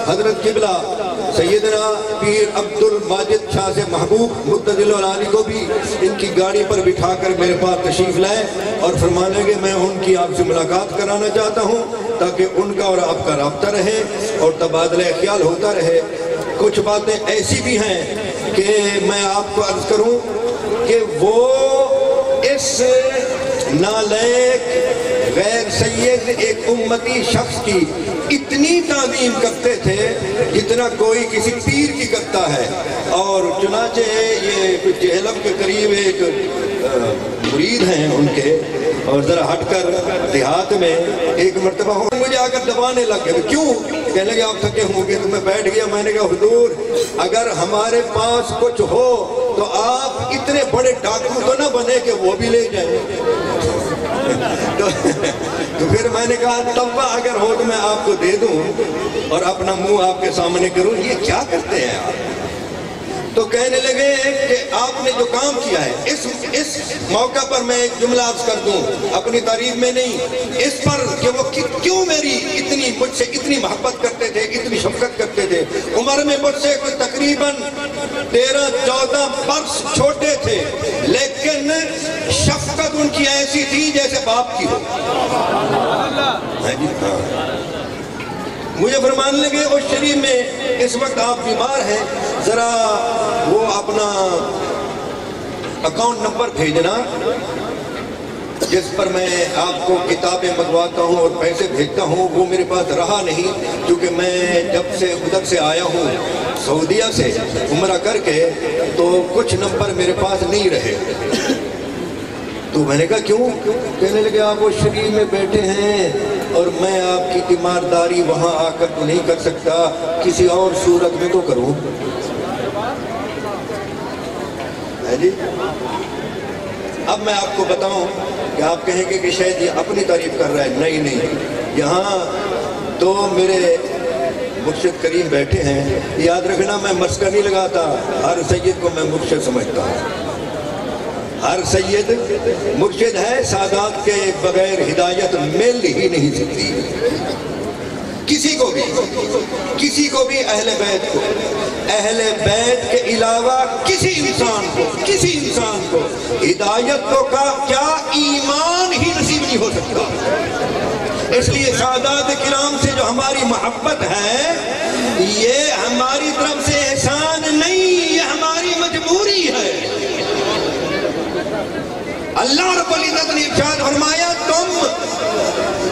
حضرت قبلہ سیدنا پیر عبدال ماجد شاہ سے محبوب متدل العالی کو بھی ان کی گاڑی پر بٹھا کر میرے پاس تشریف لائے اور فرمانے کہ میں ان کی آپ سے ملاقات کرانا چاہتا ہوں تاکہ ان کا اور آپ کا رابطہ رہے اور تبادلہ خیال ہوتا رہے۔ کچھ باتیں ایسی بھی ہیں کہ میں آپ کو عرض کروں کہ وہ اس نالائق غیر سید ایک امتی شخص کی اتنی تعظیم کرتے تھے جتنا کوئی کسی پیر کی کرتا ہے، اور چنانچہ یہ جہلم کے قریب ایک مرید ہیں ان کے، اور ذرا ہٹ کر دیہات میں ایک مرتبہ مجھے آ کر دبانے لگ گئے۔ کیوں؟ کہنے لگے آپ تھکے ہوں گے، تو میں بیٹھ گیا۔ میں نے کہا حضور اگر ہمارے پاس کچھ ہو تو آپ اتنے بڑے ڈاکو تو نہ بنے کہ وہ بھی لے جائیں۔ تو پھر میں نے کہا تب اگر ہو تو میں آپ کو دے دوں اور اپنا منہ آپ کے سامنے کروں، یہ کیا کرتے ہیں آپ؟ تو کہنے لگے کہ آپ نے جو کام کیا ہے اس موقع پر میں ایک جملہ عرض کر دوں اپنی تعریف میں نہیں، اس پر کہ وہ کیوں میری مجھ سے اتنی محبت کرتے تھے، اتنی شفقت کرتے تھے۔ عمر میں مجھ سے کوئی تقریباً 13-14 برس چھوٹے تھے، لیکن شفقت ان کی ایسی تھی جیسے باپ کی ہو۔ مجھے فرمانے لگے اس شریف میں اس وقت آپ بیمار ہیں، ذرا وہ اپنا اکاؤنٹ نمبر بھیجنا جس پر میں آپ کو کتابیں منگواتا ہوں اور پیسے بھیجتا ہوں۔ وہ میرے پاس رہا نہیں کیونکہ میں جب سے ادھر سے آیا ہوں سعودیہ سے عمرہ کر کے، تو کچھ نمبر میرے پاس نہیں رہے۔ تو میں نے کہا کیوں؟ کہنے لگے آپ وہ شریف میں بیٹھے ہیں اور میں آپ کی تیمارداری وہاں آ کر تو نہیں کر سکتا، کسی اور صورت میں تو کروں۔ جی اب میں آپ کو بتاؤں کہ آپ کہیں گے کہ شاید یہ اپنی تعریف کر رہا ہے۔ نہیں، یہاں تو میرے مرشد کریم بیٹھے ہیں۔ یاد رکھنا میں مسکر نہیں لگاتا، ہر سید کو میں مرشد سمجھتا ہوں۔ ہر سید مرشد ہے، سادات کے بغیر ہدایت مل ہی نہیں سکتی۔ کسی کو بھی اہل بیت کے علاوہ کسی انسان کو ہدایت تو کا کیا ایمان ہی نصیب نہیں ہو سکتا۔ اس لیے سادات کرام سے جو ہماری محبت ہے یہ ہماری طرف سے احسان نہیں، یہ ہماری مجبوری ہے۔ اللہ رب العزت نے ارشاد فرمایا تم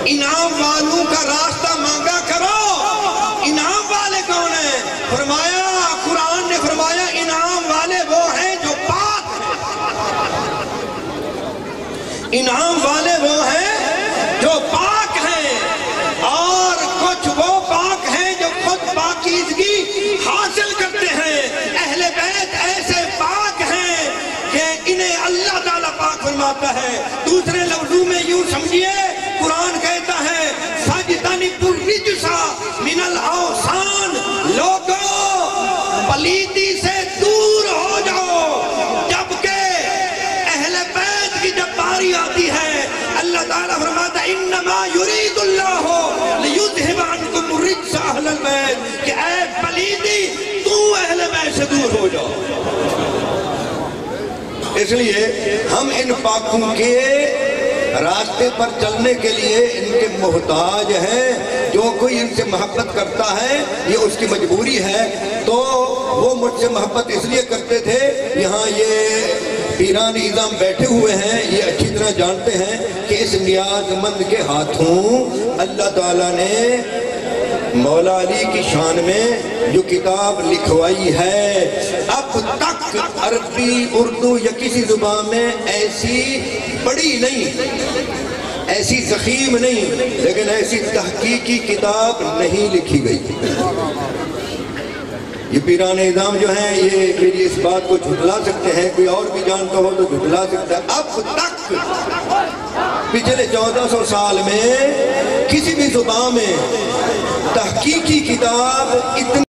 انعام والوں کا راستہ مانگا کرو۔ انعام والے کون ہیں؟ فرمایا قرآن نے فرمایا انعام والے وہ ہیں جو پاک ہیں۔ انعام والے وہ ہیں جو پاک ہیں، اور کچھ وہ پاک ہیں جو خود پاکیزگی حاصل کرتے ہیں۔ اہل بیت ایسے پاک ہیں کہ انہیں اللہ تعالیٰ پاک فرماتا ہے۔ دوسرے لفظوں میں یوں سمجھیے، قرآن کہتا ہے فَاجْتَنِبُوا الرِّجْسَ مِنَ الْأَوْثَانِ، لوگوں پلیتی سے دور ہو جاؤ۔ جبکہ اہل بیت کی جب باری آتی ہے اللہ تعالیٰ فرماتا ہے اِنَّمَا يُرِيدُ اللَّهُ لِيُذْهِبَ عَنْكُمُ الرِّجْسَ أَهْلَ الْبَيْتِ، کہ اے پلیتی تو اہل بیت سے دور ہو جاؤ۔ اس لیے ہم ان پاکوں کے راستے پر چلنے کے لیے ان کے محتاج ہیں۔ جو کوئی ان سے محبت کرتا ہے یہ اس کی مجبوری ہے۔ تو وہ مجھ سے محبت اس لیے کرتے تھے، یہاں یہ پیران اعظام بیٹھے ہوئے ہیں، یہ اچھی طرح جانتے ہیں کہ اس نیاز مند کے ہاتھوں اللہ تعالیٰ نے مولا علی کی شان میں جو کتاب لکھوائی ہے، اب تک عربی اردو یا کسی زبان میں ایسی بڑی نہیں، ایسی ضخیم نہیں، لیکن ایسی تحقیقی کتاب نہیں لکھی گئی۔ یہ پیران اعظام جو ہیں یہ میری اس بات کو جھٹلا سکتے ہیں، کوئی اور بھی جانتا ہو تو جھٹلا سکتا ہے۔ اب تک پچھلے 1400 سال میں کسی بھی زبان میں تحقیقی کتاب اتنی